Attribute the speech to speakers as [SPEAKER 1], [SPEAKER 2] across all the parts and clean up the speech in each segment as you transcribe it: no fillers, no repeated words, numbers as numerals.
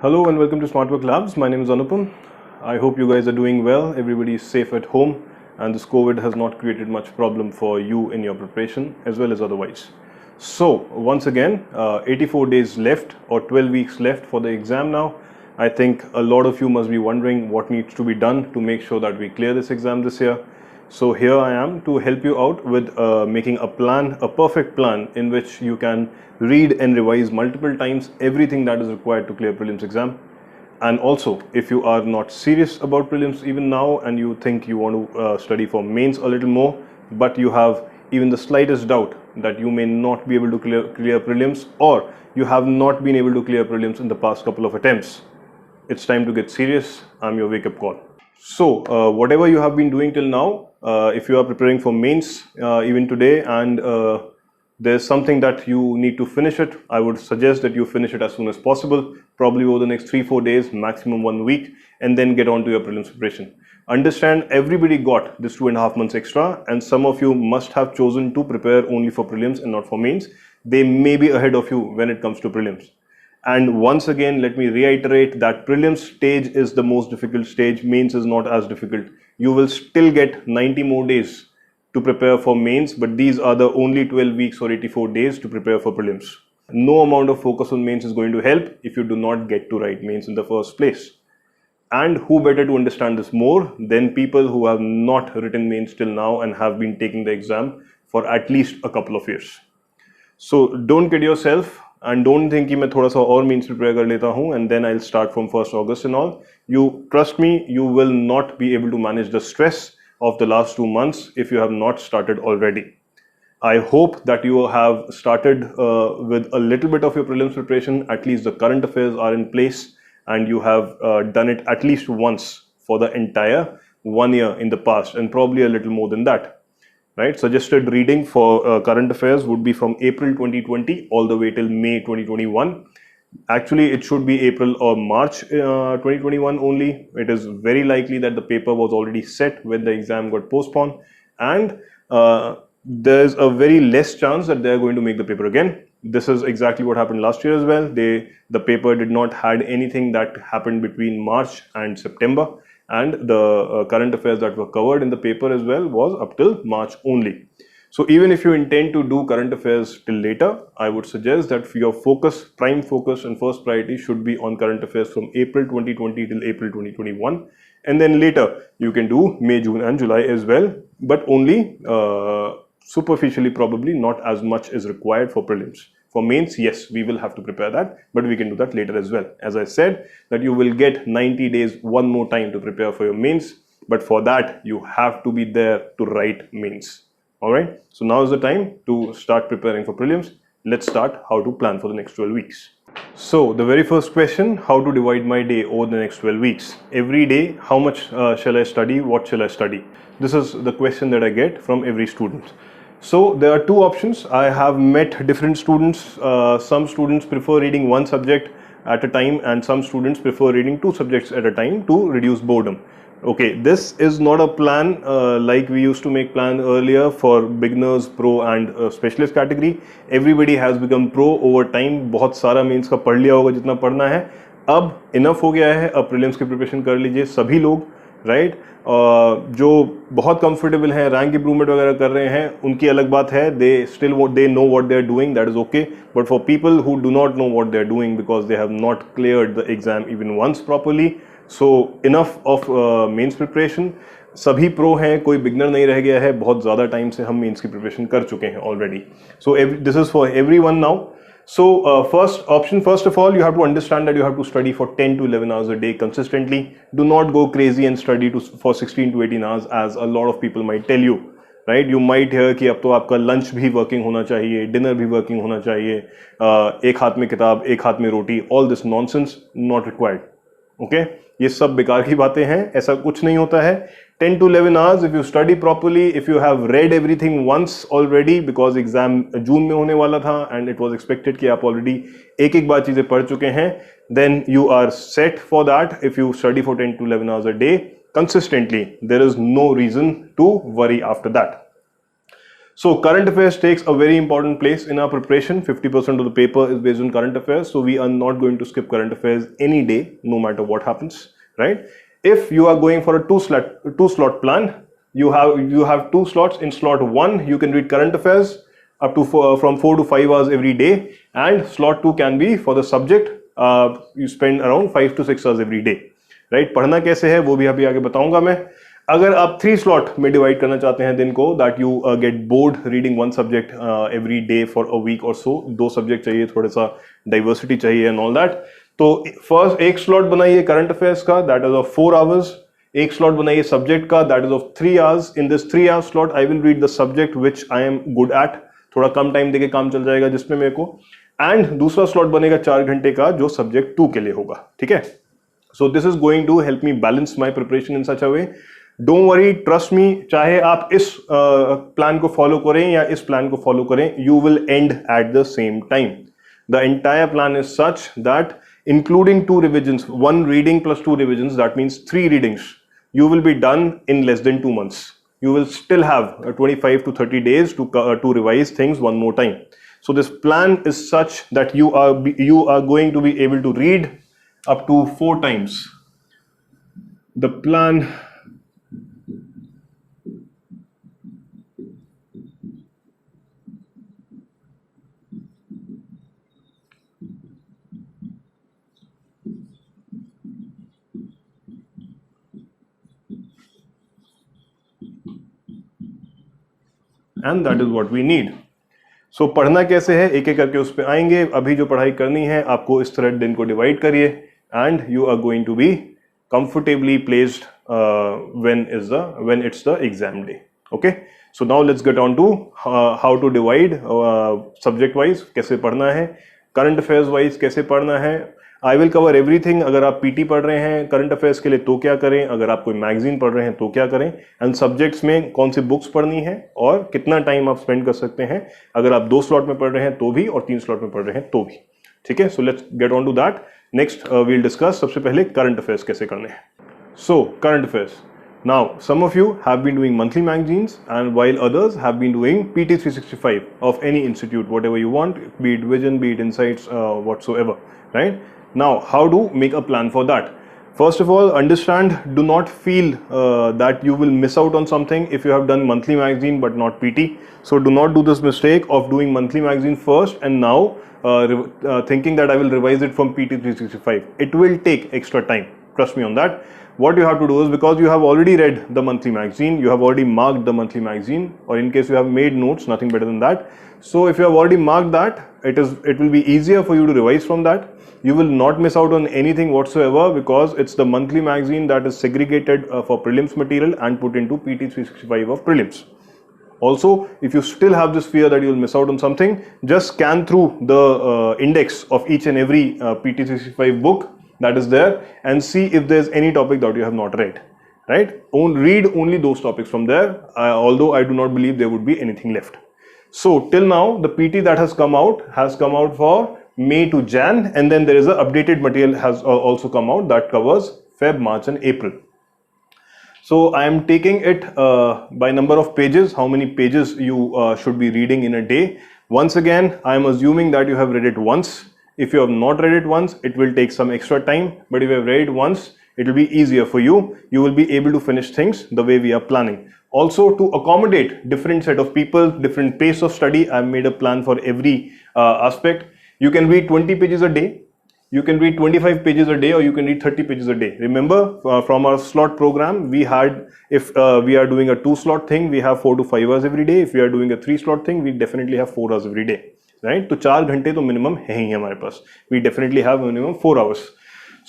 [SPEAKER 1] Hello and welcome to SmartWork Labs. My name is Anupam. I hope you guys are doing well. Everybody is safe at home and this COVID has not created much problem for you in your preparation as well as otherwise. So once again, 84 days left or 12 weeks left for the exam now. I think a lot of you must be wondering what needs to be done to make sure that we clear this exam this year. So here I am to help you out with making a plan, a perfect plan in which you can read and revise multiple times everything that is required to clear prelims exam. And also, if you are not serious about prelims even now and you think you want to study for mains a little more, but you have even the slightest doubt that you may not be able to clear prelims, or you have not been able to clear prelims in the past couple of attempts, it's time to get serious. I'm your wake-up call. So whatever you have been doing till now, if you are preparing for mains even today and there's something that you need to finish it, I would suggest that you finish it as soon as possible, probably over the next 3-4 days, maximum 1 week, and then get on to your prelims preparation. Understand, everybody got this 2.5 months extra, and some of you must have chosen to prepare only for prelims and not for mains. They may be ahead of you when it comes to prelims. And once again, let me reiterate that prelims stage is the most difficult stage. Mains is not as difficult. You will still get 90 more days to prepare for mains, but these are the only 12 weeks or 84 days to prepare for prelims. No amount of focus on mains is going to help if you do not get to write mains in the first place. And who better to understand this more than people who have not written mains till now and have been taking the exam for at least a couple of years. So don't kid yourself and don't think कि मैं थोड़ा सा और means prepare कर लेता हूँ and then I'll start from 1st August and all. You trust me, you will not be able to manage the stress of the last 2 months if you have not started already. I hope that you have started with a little bit of your prelims preparation. At least the current affairs are in place and you have done it at least once for the entire 1 year in the past, and probably a little more than that. Right? Suggested reading for current affairs would be from April 2020 all the way till May 2021. Actually, it should be April or March 2021 only. It is very likely that the paper was already set when the exam got postponed, and there's a very less chance that they're going to make the paper again. This is exactly what happened last year as well. The paper did not had anything that happened between March and September. And the current affairs that were covered in the paper as well was up till March only. So even if you intend to do current affairs till later, I would suggest that your focus, prime focus and first priority should be on current affairs from April 2020 till April 2021. And then later you can do May, June and July as well, but only superficially, probably not as much is required for prelims. For mains, yes, we will have to prepare that, but we can do that later as well. As I said, that you will get 90 days, one more time to prepare for your mains, but for that, you have to be there to write mains. All right, so now is the time to start preparing for prelims. Let's start how to plan for the next 12 weeks. So the very first question, how to divide my day over the next 12 weeks. Every day, how much shall I study? What shall I study? This is the question that I get from every student. So there are two options. I have met different students. Some students prefer reading one subject at a time and some students prefer reading 2 subjects at a time to reduce boredom. Okay, this is not a plan like we used to make plan earlier for beginners, pro and specialist category. Everybody has become pro over time. बहुत सारा mains का पढ़ लिया होगा जितना पढ़ना है. अब enough हो गया है. अब प्रीलिम्स की प्रिपरेशन कर लीजिए सभी लोग, राइट? जो बहुत कंफर्टेबल हैं, रैंक इंप्रूवमेंट वगैरह कर रहे हैं, उनकी अलग बात है. They know what they are doing, that is okay. But for people who do not know what they are doing because they have not cleared the exam even once properly, so enough of mains preparation. सभी pro हैं, कोई beginner नहीं रह गया है. बहुत ज़्यादा time से हम मेंस की प्रिपरेशन कर चुके हैं already. So this is for everyone now. So first of all, you have to understand that you have to study for 10 to 11 hours a day consistently. Do not go crazy and study for 16 to 18 hours as a lot of people might tell you, right? You might hear कि अब तो आपका lunch भी working होना चाहिए, dinner भी working होना चाहिए, एक हाथ में किताब, एक हाथ में रोटी. All this nonsense not required. Okay? ये सब बेकार की बातें हैं, ऐसा कुछ नहीं होता है. 10 to 11 hours if you study properly, if you have read everything once already, because exam जून में होने वाला था and it was expected कि आप already एक बार चीजें पढ़ चुके हैं, then you are set for that. If you study for 10 to 11 hours a day consistently, there is no reason to worry after that. So current affairs takes a very important place in our preparation. 50% of the paper is based on current affairs, so we are not going to skip current affairs any day, no matter what happens, right? If you are going for a two slot plan, you have 2 slots. In slot 1 you can read current affairs up to from 4 to 5 hours every day, and slot 2 can be for the subject. You spend around 5 to 6 hours every day, right? पढ़ना कैसे है वो भी अभी आगे बताऊंगा मैं. अगर आप 3 स्लॉट में डिवाइड करना चाहते हैं दिन को, that you get bored reading 1 subject every day for a week और सो, 2 सब्जेक्ट चाहिए, थोड़ा सा डाइवर्सिटी चाहिए एंड ऑल दैट, तो फर्स्ट एक स्लॉट बनाइए करंट अफेयर्स का, दैट इज ऑफ 4 आवर्स. एक स्लॉट बनाइए सब्जेक्ट का, that is of 3 hours. In this 3 hours slot I will read the subject which I am good at. थोड़ा कम time देके काम चल जाएगा जिसमें मेरे को. एंड दूसरा स्लॉट बनेगा 4 घंटे का जो सब्जेक्ट 2 के लिए होगा, ठीक है. So this is going to help me balance my preparation in such a way. Don't worry, trust me, चाहे आप इस प्लान को फॉलो करें या इस प्लान को फॉलो करें, you will and at the same time. The entire plan is such that including 2 revisions, 1 reading plus 2 revisions, that means 3 readings, you will be done in less than 2 months. You will still have 25 to 30 days to revise things one more time. So this plan is such that you are going to be able to read up to 4 times. The plan and that is what we need. So पढ़ना कैसे है, एक एक करके उस पर आएंगे. अभी जो पढ़ाई करनी है आपको इस तरह दिन को डिवाइड करिए, and you are going to be comfortably placed when it's the exam day. Okay, so now let's get on to how to divide subject wise, कैसे पढ़ना है, current affairs wise कैसे पढ़ना है. I will cover everything. अगर आप PT पढ़ रहे हैं करंट अफेयर्स के लिए तो क्या करें, अगर आप कोई मैगजीन पढ़ रहे हैं तो क्या करें, एंड सब्जेक्ट्स में कौन सी बुक्स पढ़नी है और कितना टाइम आप स्पेंड कर सकते हैं अगर आप 2 स्लॉट में पढ़ रहे हैं तो भी और 3 स्लॉट में पढ़ रहे हैं तो भी, ठीक है. So let's get on to that. Next we'll discuss सबसे पहले करंट अफेयर्स कैसे करने हैं. So current affairs. Now, some of you have been doing monthly magazines, and while others have been doing PT 365 of any institute, whatever you want, be it Vision, be it Insights, whatsoever, right? Now, how to make a plan for that? First of all, understand, do not feel that you will miss out on something if you have done monthly magazine but not PT. So do not do this mistake of doing monthly magazine first and now thinking that I will revise it from PT 365. It will take extra time. Trust me on that. What you have to do is, because you have already read the monthly magazine, you have already marked the monthly magazine, or in case you have made notes, nothing better than that. So if you have already marked that, it will be easier for you to revise from that. You will not miss out on anything whatsoever because it's the monthly magazine that is segregated for prelims material and put into PT 365 of prelims. Also, if you still have this fear that you will miss out on something, just scan through the index of each and every PT 365 book that is there and see if there's any topic that you have not read, right? Read only those topics from there, although I do not believe there would be anything left. So till now the PT that has come out for May to Jan, and then there is a updated material has also come out that covers Feb, March and April. So I am taking it by number of pages, how many pages you should be reading in a day. Once again, I am assuming that you have read it once. If you have not read it once, it will take some extra time, but if you have read it once, it will be easier for you. You will be able to finish things the way we are planning. Also, to accommodate different set of people, different pace of study, I have made a plan for every aspect. You can read 20 pages a day, you can read 25 pages a day, or you can read 30 pages a day. Remember, from our slot program, we had, if we are doing a 2 slot thing, we have 4 to 5 hours every day. If we are doing a 3 slot thing, we definitely have 4 hours every day. Right? तो 4 घंटे तो minimum है ही हमारे पास. We definitely have minimum 4 hours.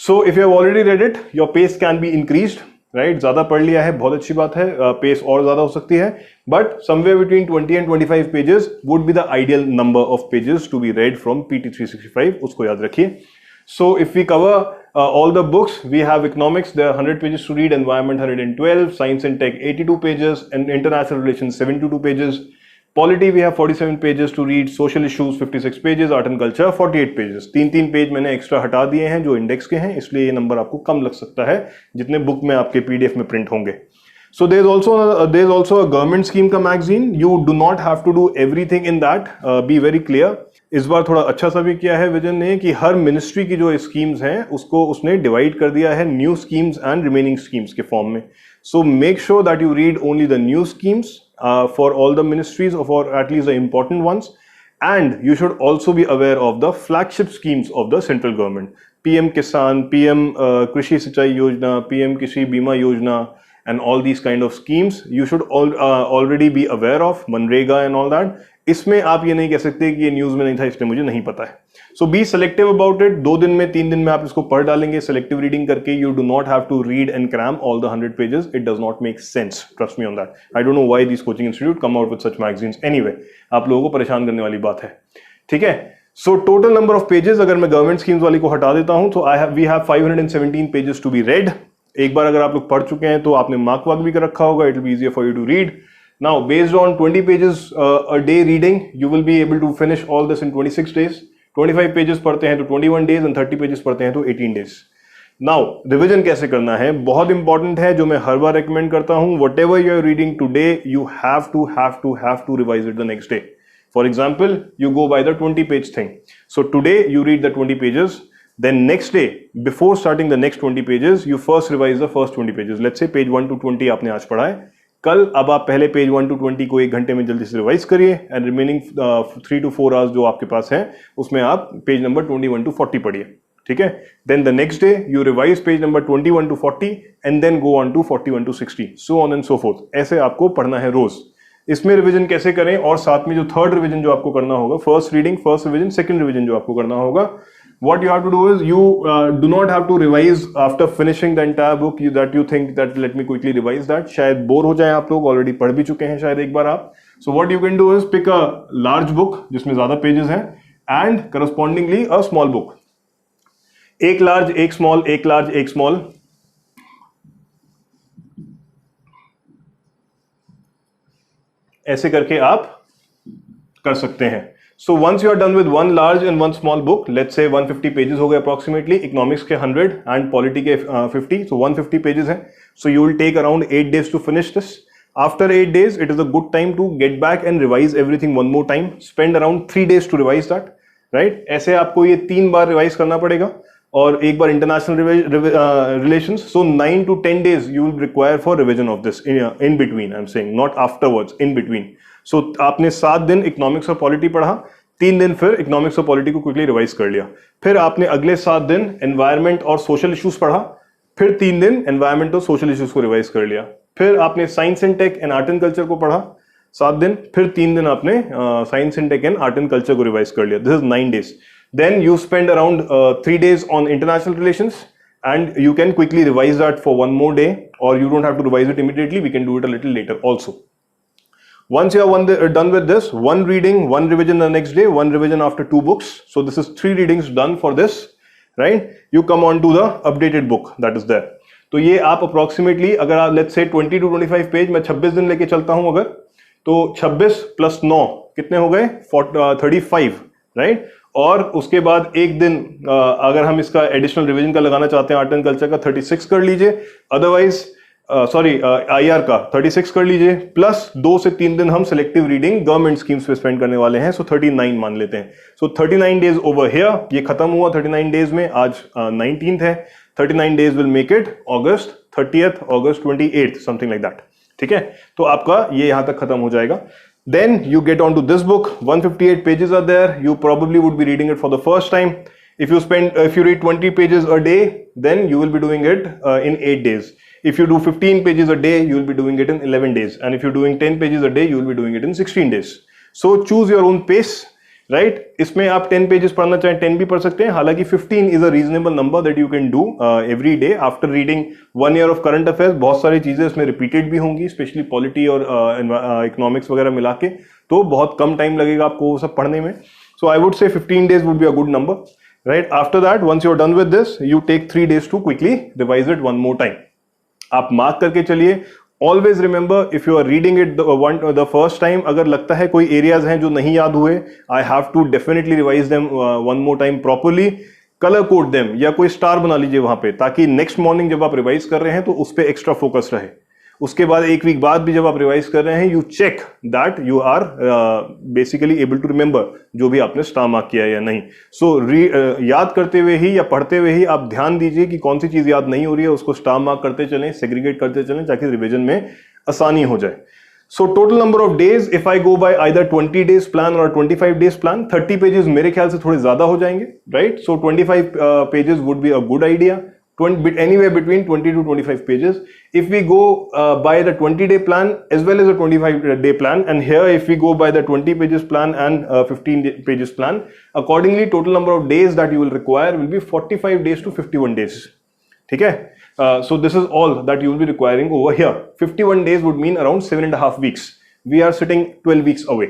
[SPEAKER 1] So if you have already read it, your pace can be increased, right? ज़्यादा पढ़ लिया है, बहुत अच्छी बात है, pace और ज़्यादा हो सकती है, but somewhere between 20 and 25 pages would be the ideal number of pages to be read from PT 365. उसको याद रखिए. So if we cover all the books, we have economics, there are 100 pages to read, environment 112, science and tech 82 pages, and international relations 72 pages. Polity we have 47 pages to read, social issues 56 pages, art and culture 48 pages. 3 page मैंने extra हटा दिए हैं जो index के हैं, इसलिए ये number आपको कम लग सकता है जितने बुक में आपके पीडीएफ में प्रिंट होंगे. So there's also a government scheme का magazine. You do not have to do everything in that. Be very clear. इस बार थोड़ा अच्छा सा भी किया है विजन ने कि हर मिनिस्ट्री की जो स्कीम्स हैं उसको उसने डिवाइड कर दिया है new schemes and remaining schemes के फॉर्म में. So make sure that you read only the new schemes for all the ministries or for at least the important ones. And you should also be aware of the flagship schemes of the central government. PM Kisan, PM Krishi Sinchai Yojana, PM Krishi Bima Yojana, and all these kind of schemes you should already be aware of. Manrega and all that. इसमें आप ये नहीं कह सकते कि ये news में नहीं था इसलिए मुझे नहीं पता है. सो बी सेलेक्टिव अबाउट इट. 2 दिन में 3 दिन में आप इसको पढ़ डालेंगे सेलेक्टिव रीडिंग करके. You do not have to read and cram all the 100 pages. It does not make sense. Trust me on that. I don't know why this coaching institute come out with such magazines. Anyway, आप लोगों को परेशान करने वाली बात है. ठीक है. सो टोटल नंबर ऑफ पेजेस अगर मैं गवर्नमेंट स्कीम्स वाली को हटा देता हूं तो we have 517 pages to be read. एक बार अगर आप लोग पढ़ चुके हैं तो आपने मार्क वार्क भी कर रखा होगा. It will be easier for you to read. Now, based on 20 pages a day reading, you will be able to finish all this in 26 days. 25 pages पढ़ते हैं तो 21 days and 30 pages पढ़ते हैं तो 18 days. Now, revision कैसे करना है बहुत इंपॉर्टेंट है, जो मैं हर बार recommend करता हूँ. Whatever you are reading today, you have to revise it the next day. For example, you go by the 20-page thing. So today you read the 20 pages. Then next day, before starting the next 20 pages, you first revise the first 20 pages. Let's say page 1 to 20 आपने आज पढ़ा है. कल अब आप पहले page 1 to 20 को 1 घंटे में जल्दी से रिवाइज करिए एंड रिमेनिंग 3 to 4 आवर्स जो आपके पास है उसमें आप पेज नंबर 21 to 40 पढ़िए. ठीक है. Then the next day you revise page number 21 to 40 and then go on to 41 to 60, so on and so forth. ऐसे आपको पढ़ना है रोज. इसमें रिवीजन कैसे करें और साथ में जो थर्ड रिवीजन जो आपको करना होगा, first reading, first revision, second revision जो आपको करना होगा, what you have to do is you do not have to revise after finishing the entire book that you think that let me quickly revise that. शायद bore हो जाए आप लोग, already पढ़ भी चुके हैं शायद एक बार आप. So what you can do is pick a large book जिसमें ज्यादा पेजेस हैं and correspondingly a small book. एक लार्ज एक स्मॉल, एक लार्ज एक स्मॉल, ऐसे करके आप कर सकते हैं. So once you are done with one large and one small book, let's say 150 pages हो गए approximately, economics के 100 and polity के 50, so 150 pages हैं. So you will take around 8 days to finish this. After 8 days, it is a good time to get back and revise everything one more time. Spend around 3 days to revise that, right? ऐसे आपको ये 3 बार revise करना पड़ेगा और एक बार international relations. So 9 to 10 days you will require for revision of this in between. I'm saying not afterwards, in between. सो आपने 7 दिन economics और पॉलिटी पढ़ा, 3 दिन फिर इकोनॉमिक्स और पॉलिटी को क्विकली रिवाइज कर लिया. फिर आपने अगले 7 दिन एनवायरमेंट और सोशल इश्यूज पढ़ा, फिर 3 दिन एनवायरमेंट और सोशल इश्यूज को रिवाइज कर लिया. फिर आपने science and tech and art and culture को पढ़ा 7 दिन, फिर 3 दिन आपने science and tech and art and culture को रिवाइज कर लिया. This is 9 days. Then you spend around 3 days on international relations and you can quickly revise that for one more day, or you don't have to revise it immediately. We can do it a little later also. Once you are done with this, one reading, one revision the next day, one revision after 2 books. So this is 3 readings done for this, right? You come on to the updated book that is there. तो ये आप approximately अगर आप let's say 20 to 25 page मैं 26 दिन लेके चलता हूं अगर, तो 26 plus 9 कितने हो गए? 35, right? और उसके बाद एक दिन अगर हम इसका एडिशनल रिवीजन का लगाना चाहते हैं आर्ट एंड कल्चर का 36 कर लीजिए, अदरवाइज IR का 36 कर लीजिए, प्लस 2 से 3 दिन हम सिलेक्टिव रीडिंग गवर्नमेंट स्कीम्स पे स्पेंड करने वाले हैं. सो 39 मान लेते हैं. सो 39 डेज ओवर हियर, ये खत्म हुआ 39 डेज में. आज 19th है. 39 days will make it August 30th, August 28th, something like that. ठीक है. तो आपका ये यहां तक खत्म हो जाएगा. Then you get on to this book. 158 pages are there. You probably would be reading it for the first time. If you read 20 pages a day, then you will be doing it in 8 days. If you do 15 pages a day, you will be doing it in 11 days. And if you're doing 10 pages a day, you will be doing it in 16 days. So choose your own pace, right? इसमें आप 10 pages पढ़ना चाहें 10 भी पढ़ सकते हैं. हालांकि 15 is a reasonable number that you can do every day after reading 1 year of current affairs. बहुत सारी चीजें इसमें repeated भी होंगी, especially polity और economics वगैरह मिला के, तो बहुत कम टाइम लगेगा आपको वो सब पढ़ने में. So I would say 15 days would be a good number, right? After that, once you're done with this, you take 3 days to quickly revise it one more time. आप मार्क करके चलिए. Always remember, if you are reading it the first time, अगर लगता है कोई areas हैं जो नहीं याद हुए, I have to definitely revise them one more time properly. Color code them या कोई स्टार बना लीजिए वहां पे, ताकि नेक्स्ट मॉर्निंग जब आप रिवाइज कर रहे हैं तो उस पर एक्स्ट्रा फोकस रहे. उसके बाद एक वीक बाद भी जब आप रिवाइज कर रहे हैं, you check that you are basically able to remember जो भी आपने स्टार मार्क किया है या नहीं. सो याद करते हुए ही या पढ़ते हुए ही आप ध्यान दीजिए कि कौन सी चीज याद नहीं हो रही है, उसको स्टार मार्क करते चलें, सेग्रीगेट करते चलें, ताकि रिविजन में आसानी हो जाए. So total number of days, if I go by either 20 days plan or 25 days plan, 30 pages मेरे ख्याल से थोड़े ज्यादा हो जाएंगे, right? So 25 pages would be a good idea. Anywhere between 20 to 25 pages. If we go by the 20-day plan as well as the 25-day plan, and here if we go by the 20 pages plan and 15 pages plan, accordingly total number of days that you will require will be 45 days to 51 days. ठीक है? So this is all that you will be requiring over here. 51 days would mean around 7.5 weeks. We are sitting 12 weeks away.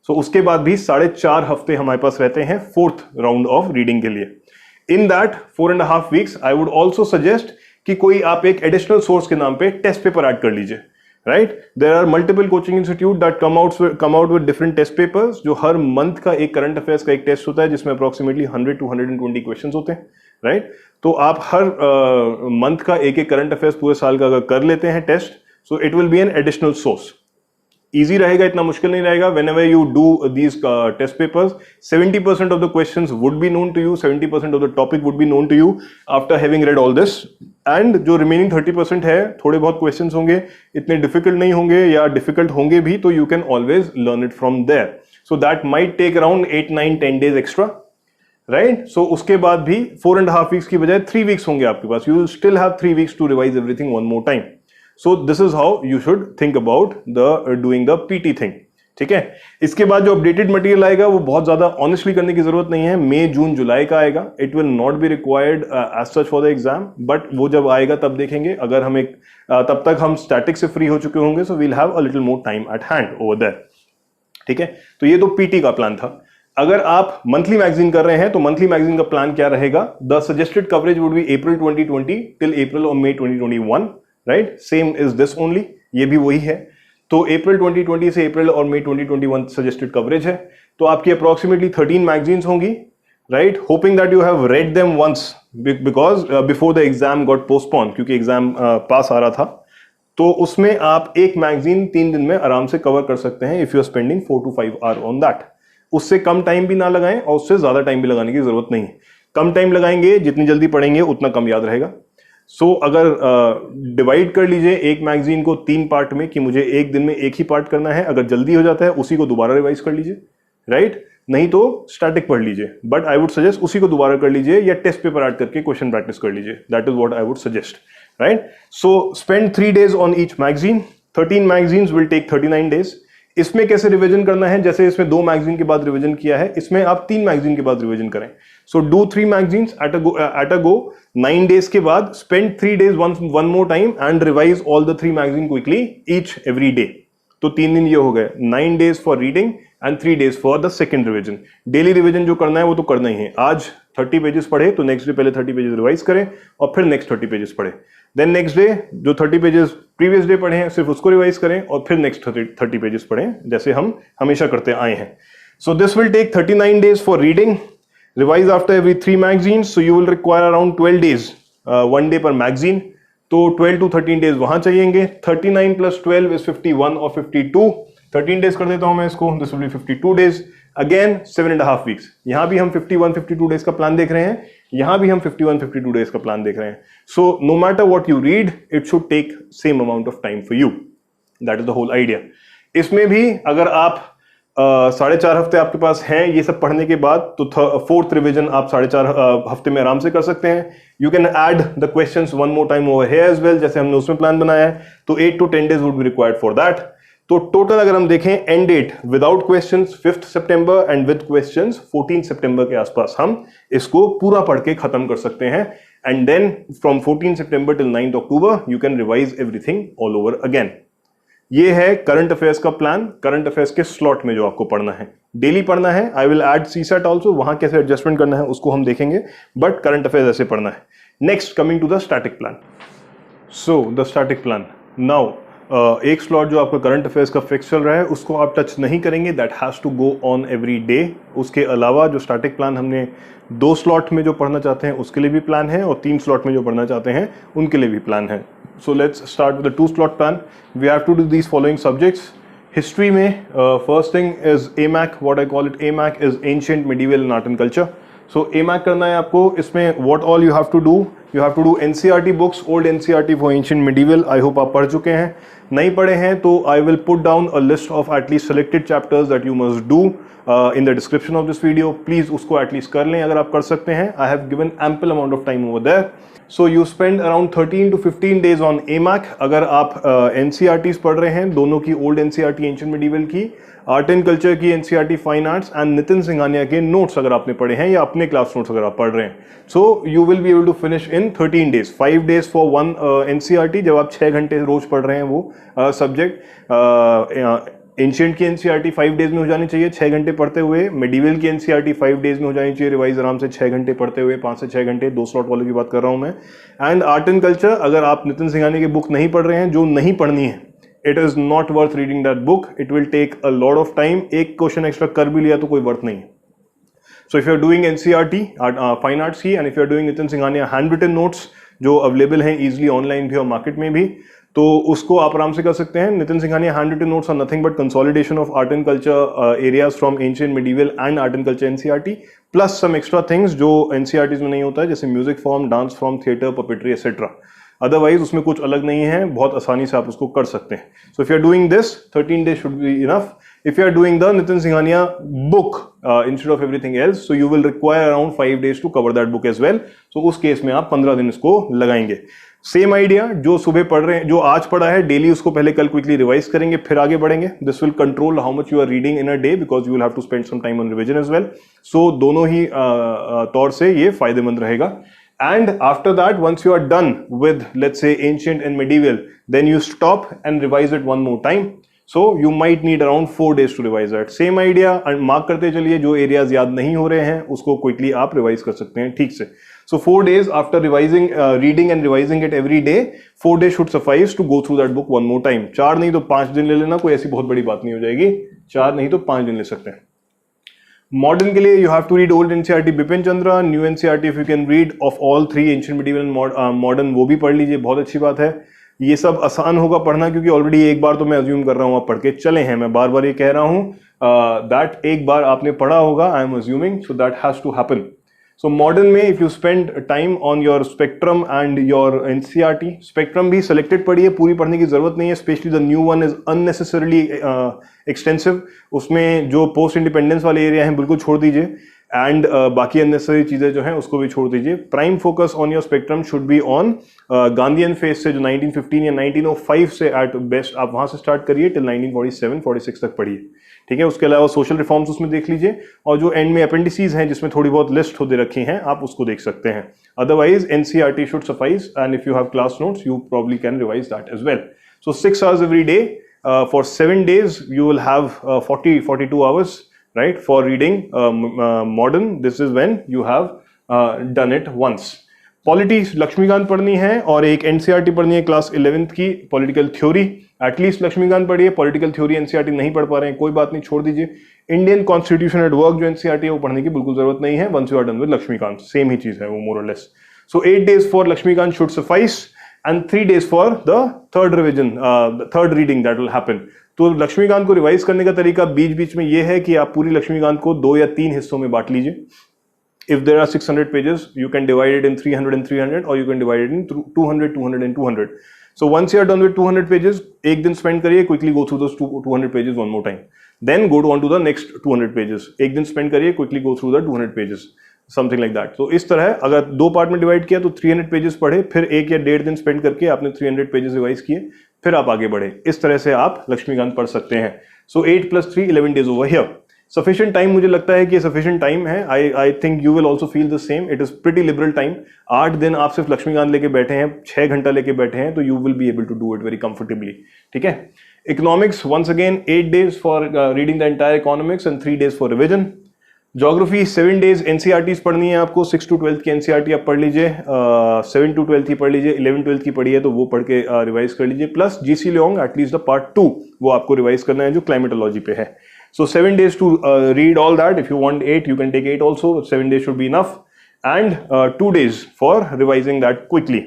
[SPEAKER 1] So उसके बाद भी 4.5 हफ्ते हमारे पास रहते हैं fourth round of reading के लिए. In that 4.5 weeks, I would also suggest कि कोई आप एक एडिशनल सोर्स के नाम पे टेस्ट पेपर ऐड कर लीजिए. Right? There are multiple coaching institute that come out with different test papers. जो हर मंथ का एक करंट अफेयर्स का एक टेस्ट होता है जिसमें अप्रोक्सीमेटली 100 to 120 क्वेश्चंस होते हैं. राइट? तो आप हर मंथ का एक एक करंट अफेयर्स पूरे साल का अगर कर लेते हैं test, so it will be an additional source. Easy रहेगा, इतना मुश्किल नहीं रहेगा. whenever you do these test papers, 70% of the questions would be known to you, 70% of the topic would be known to you after having read all this. and जो remaining 30% है, थोड़े बहुत questions होंगे, इतने difficult नहीं होंगे या difficult होंगे भी, तो you can always learn it from there. So that might take around 8, 9, 10 days extra. Right? सो उसके बाद भी 4.5 weeks की बजाय 3 weeks होंगे आपके पास. You will still have 3 weeks to revise everything one more time. So this is how you should think about the doing the PT thing. ठीक है? इसके बाद जो अपडेटेड मटेरियल आएगा वो बहुत ज्यादा ऑनेस्टली करने की जरूरत नहीं है. मई, जून, जुलाई का आएगा. It will not be required as such for the exam, but वो जब आएगा तब देखेंगे. अगर हम तब तक हम स्टैटिक से फ्री हो चुके होंगे, so we'll have a little more time at hand over there. ठीक है? तो ये तो पीटी का प्लान था. अगर आप मंथली मैगजीन कर रहे हैं तो मंथली मैगजीन का प्लान क्या रहेगा? The suggested coverage would be April 2020 till April और मई 2021. Right? Same is this only. ये भी वही है. तो अप्रैल 2020 से अप्रैल और मई 2021 सजेस्टेड कवरेज है. तो आपकी अप्रोक्सीमेटली 13 मैगजीन्स होंगी. Right? Hoping that you have read them once because before the exam got postponed, क्योंकि एग्जाम पास आ रहा था. तो उसमें आप एक मैगजीन 3 दिन में आराम से कवर कर सकते हैं if you are spending 4 to 5 hours on that. उससे कम टाइम भी ना लगाएं और उससे ज्यादा टाइम भी लगाने की जरूरत नहीं है. कम टाइम लगाएंगे, जितनी जल्दी पढ़ेंगे उतना कम याद रहेगा. सो अगर डिवाइड कर लीजिए एक मैगजीन को 3 पार्ट में कि मुझे एक दिन में एक ही पार्ट करना है. अगर जल्दी हो जाता है उसी को दोबारा रिवाइज कर लीजिए. राइट? नहीं तो स्टैटिक पढ़ लीजिए. बट आई वुड सजेस्ट उसी को दोबारा कर लीजिए या टेस्ट पेपर ऐड करके क्वेश्चन प्रैक्टिस कर लीजिए. That is what I would suggest. Right? So spend 3 days on each magazine. 13 magazines will take 39 days. इसमें कैसे रिवीजन करना है? जैसे इसमें 2 मैगजीन के बाद रिवीजन किया है, इसमें आप 3 मैगजीन के बाद रिवीजन करें. So do 3 magazines at a go 9 days के बाद. Spend 3 days one more time and revise all the 3 magazine quickly each every day. तो 3 दिन ये हो गए. 9 days for reading and 3 days for the second revision. Daily revision जो करना है वो तो करना ही है. आज 30 पेजेस पढ़े तो नेक्स्ट डे पहले 30 पेजेस रिवाइज करें और फिर नेक्स्ट 30 पेजेस पढ़े. देन नेक्स्ट डे जो 30 पेजेस प्रीवियस डे पढ़े हैं सिर्फ उसको रिवाइज करें और फिर नेक्स्ट 30 पेजेस पढ़ें, जैसे हम हमेशा करते आए हैं. So this will take 39 days for reading. Revise after every 3 magazines. So you will require around 12 days, 1 day per magazine. तो 12 to 13 days वहां चाहिएंगे. 39 + 12 is 51 और 52. 13 days कर देता हूं मैं इसको. This will B 52 days. Again 7.5 weeks. यहां भी हम 51-52 days का प्लान देख रहे हैं. यहां भी हम 51-52 days का प्लान देख रहे हैं. So no matter what you read, it should take same amount of time for you. That is the whole idea. इसमें भी अगर आप 4.5 हफ्ते आपके पास हैं ये सब पढ़ने के बाद, तो 4th रिविजन आप 4.5 हफ्ते में आराम से कर सकते हैं. You can add the questions one more time over here as well, जैसे हमने उसमें प्लान बनाया है. तो 8 to 10 days would be required for that. तो टोटल अगर हम देखें end date without questions 5th September and with questions 14th September के आसपास हम इसको पूरा पढ़ के खत्म कर सकते हैं. And then from 14th September till 9th October you can revise everything all over again. ये है करंट अफेयर्स का प्लान. करंट अफेयर्स के स्लॉट में जो आपको पढ़ना है, डेली पढ़ना है. I will add CSAT also. वहां कैसे एडजस्टमेंट करना है उसको हम देखेंगे, बट करंट अफेयर्स ऐसे पढ़ना है. Next coming to the static plan. So the static plan now, एक स्लॉट जो आपका करंट अफेयर्स का फिक्स चल रहा है उसको आप टच नहीं करेंगे. That has to go on every day. उसके अलावा जो स्टैटिक प्लान हमने 2 स्लॉट में जो पढ़ना चाहते हैं उसके लिए भी प्लान है और 3 स्लॉट में जो पढ़ना चाहते हैं उनके लिए भी प्लान है. So let's start with the 2-slot plan. We have to do these following subjects. History में first thing is AMAC. What I call it AMAC is Ancient, Medieval and Art and Culture. So AMAC करना है आपको. इसमें what all you have to do? You have to do NCERT books, old NCERT for Ancient, Medieval. I hope आप पढ़ चुके हैं. नहीं पढ़े हैं तो I will put down a list of at least selected chapters that you must do in the description of this video. Please उसको at least कर लें अगर आप कर सकते हैं. I have given ample amount of time over there. So you spend around 13 to 15 days on AMAC. अगर आप NCERTs पढ़ रहे हैं, दोनों की ओल्ड NCERT एंशिएंट मिडीवल की, आर्ट एंड कल्चर की NCERT fine arts and Nitin Singhania के नोट्स अगर आपने पढ़े हैं या अपने क्लास नोट्स अगर आप पढ़ रहे हैं, so you will be able to finish in 13 days. 5 days for one NCERT. जब आप 6 घंटे रोज पढ़ रहे हैं वो सब्जेक्ट. एंशिएंट की NCERT 5 days में हो जानी चाहिए 6 घंटे पढ़ते हुए. मेडिवल की NCERT 5 days में हो जानी चाहिए रिवाइज आराम से 6 घंटे पढ़ते हुए. 5 से 6 घंटे 2 स्लॉट वालों की बात कर रहा हूं मैं. एंड आर्ट एंड कल्चर अगर आप नितिन सिंघानिया की बुक नहीं पढ़ रहे हैं, जो नहीं पढ़नी है, it is not worth reading that book. It will take a lot of time. एक क्वेश्चन एक्स्ट्रा कर भी लिया तो कोई वर्थ नहीं है. So if you are doing NCERT fine arts की and if you are doing Nitin Singhania hand written notes जो अवेलेबल हैं इजिली ऑनलाइन भी और मार्केट में भी, तो उसको आप आराम से कर सकते हैं. Nitin Singhania hand written notes are nothing but consolidation of art and culture areas from ancient, medieval and art and culture NCERT plus some extra things जो NCERTs में नहीं होता है, जैसे music form, dance form, theatre, puppetry etcetera. Otherwise उसमें कुछ अलग नहीं है, बहुत आसानी से आप उसको कर सकते हैं. So if you are doing this 13 days should be enough. If you are doing the Nitin Singhania book instead of everything else, so you will require around 5 days to cover that book as well. So उस case में आप 15 दिन इसको लगाएंगे. Same idea, जो सुबह पढ़ रहे हैं, जो आज पढ़ा है डेली उसको पहले कल क्विकली रिवाइज करेंगे, फिर आगे बढ़ेंगे. This will control how much you are reading in a day because you will have to spend some time on revision as well. So दोनों ही तौर से ये फायदेमंद रहेगा. And after that, once you are done with, let's say, ancient and medieval, then you stop and revise it one more time. So you might need around 4 days to revise that. Same idea, and mark करते चलिए, जो areas याद नहीं हो रहे हैं उसको quickly आप revise कर सकते हैं ठीक से. So 4 days after revising, reading and revising it every day, 4 days should suffice to go through that book one more time. 4 नहीं तो 5 दिन ले लेना, कोई ऐसी बहुत बड़ी बात नहीं हो जाएगी. 4 नहीं तो 5 दिन ले सकते हैं. मॉडर्न के लिए you have to read old NCERT Bipin Chandra, new NCERT if you can read of all 3 ancient, medieval and modern, वो भी पढ़ लीजिए, बहुत अच्छी बात है. ये सब आसान होगा पढ़ना क्योंकि ऑलरेडी एक बार तो मैं अज्यूम कर रहा हूँ आप पढ़ के चले हैं. मैं बार बार ये कह रहा हूँ दैट एक बार आपने पढ़ा होगा, I am assuming, so that has to happen. So modern में if you spend time on your spectrum and your NCERT, spectrum भी सेलेक्टेड पढ़िए, पूरी पढ़ने की जरूरत नहीं है. Specially the new one is unnecessarily extensive. उसमें जो पोस्ट इंडिपेंडेंस वाले एरिया हैं बिल्कुल छोड़ दीजिए एंड बाकी अननेसेसरी चीजें जो हैं उसको भी छोड़ दीजिए. Prime focus on your spectrum should be on Gandhian phase से, जो 1915 या 1905 से एट बेस्ट आप वहां से स्टार्ट करिए टिल 1947-46 तक पढ़िए. ठीक है. उसके अलावा सोशल रिफॉर्म्स उसमें देख लीजिए और जो एंड में अपेंडिसीज हैं जिसमें थोड़ी बहुत लिस्ट होते रखी हैं आप उसको देख सकते हैं. Otherwise NCERT should suffice and if you have class notes you probably can revise that as well. So 6 hours every day for 7 days you will have 42 hours, right, for reading modern. This is when you have done it once. Polity Laxmikant पढ़नी है और एक NCERT पढ़नी है class 11th की, political theory. At least Laxmikant पढ़िए, political theory NCERT नहीं पढ़ पा रहे हैं कोई बात नहीं, छोड़ दीजिए. इंडियन कॉन्स्टिट्यूशन एट वर्क जो NCERT है वो पढ़ने की बिल्कुल जरूरत नहीं है. Once you are done with Lakshmikant, same ही चीज है वो मोर और less. So 8 days for Lakshmikant should suffice and 3 days for the third revision, third reading that will happen. तो लक्ष्मीकांत को रिवाइज करने का तरीका बीच बीच में ये है कि आप पूरी लक्ष्मीकांत को 2 या 3 हिस्सों में बांट लीजिए. If there are 600 pages, you can divide it in 300 and 300, or you can divide it in 200, 200 and 200. So once you are done with 200 pages, एक दिन spend करिए, quickly go through those 200 pages one more time. Then go on to the next 200 pages. एक दिन spend करिए, quickly go through the 200 pages. Something like that. तो इस तरह अगर 2 पार्ट में डिवाइड किया तो 300 pages पढ़े, फिर 1 या 1.5 दिन spend करके आपने 300 pages रिवाइज किए, फिर आप आगे बढ़े. इस तरह से आप लक्ष्मीकांत पढ़ सकते हैं. So 8 + 3, 11 days over here. Sufficient time मुझे लगता है कि सफिशिएंट टाइम है. I think you will also feel the same. It is pretty liberal time. 8 दिन आप सिर्फ लक्ष्मीकांत लेके बैठे हैं, 6 घंटा लेके बैठे हैं, तो you will be able to do it very comfortably. ठीक है. Economics once again 8 days for reading the entire economics and 3 days for revision. Geography 7 days NCERTs पढ़नी है आपको. 6 to 12th की NCERT आप पढ़ लीजिए, 7 to 12th की पढ़ लीजिए, 11 12th की पढ़ी है तो वो पढ़ के रिवाइज कर लीजिए. Plus GC long at least the part 2 वो आपको रिवाइज करना है जो क्लाइमेटोलॉजी पे है. So 7 days to read all that. If you want 8, you can take 8 also. 7 days should be enough. And 2 days for revising that quickly.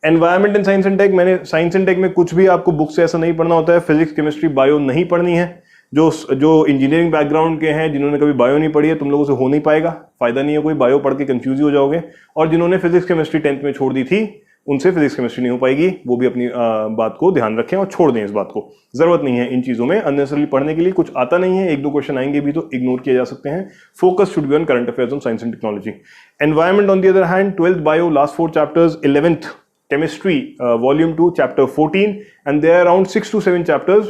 [SPEAKER 1] Environment and science and tech, मैंने science and tech में कुछ भी आपको book से ऐसा नहीं पढ़ना होता है, फिजिक्स केमिस्ट्री बायो नहीं पढ़नी है। जो इंजीनियरिंग बैकग्राउंड के हैं, जिन्होंने कभी बायो नहीं पढ़ी है, तुम लोगों से हो नहीं पाएगा, फायदा नहीं है कोई, बायो पढ़ के कंफ्यूज हो जाओगे। और जिन्होंने फिजिक्स केमिस्ट्री 10th में छोड़ दी थी, उनसे फिजिक्स केमिस्ट्री नहीं हो पाएगी, वो भी अपनी बात को ध्यान रखें और छोड़ दें इस बात को। जरूरत नहीं है इन चीजों में अननेसेसरली पढ़ने के लिए, कुछ आता नहीं है, 1-2 क्वेश्चन आएंगे भी तो इग्नोर किए जा सकते हैं। Focus should be on current affairs on science and technology. Environment on the other hand, 12th bio last 4 chapters, 11th chemistry volume 2 chapter 14, and there are around 6 to 7 chapters,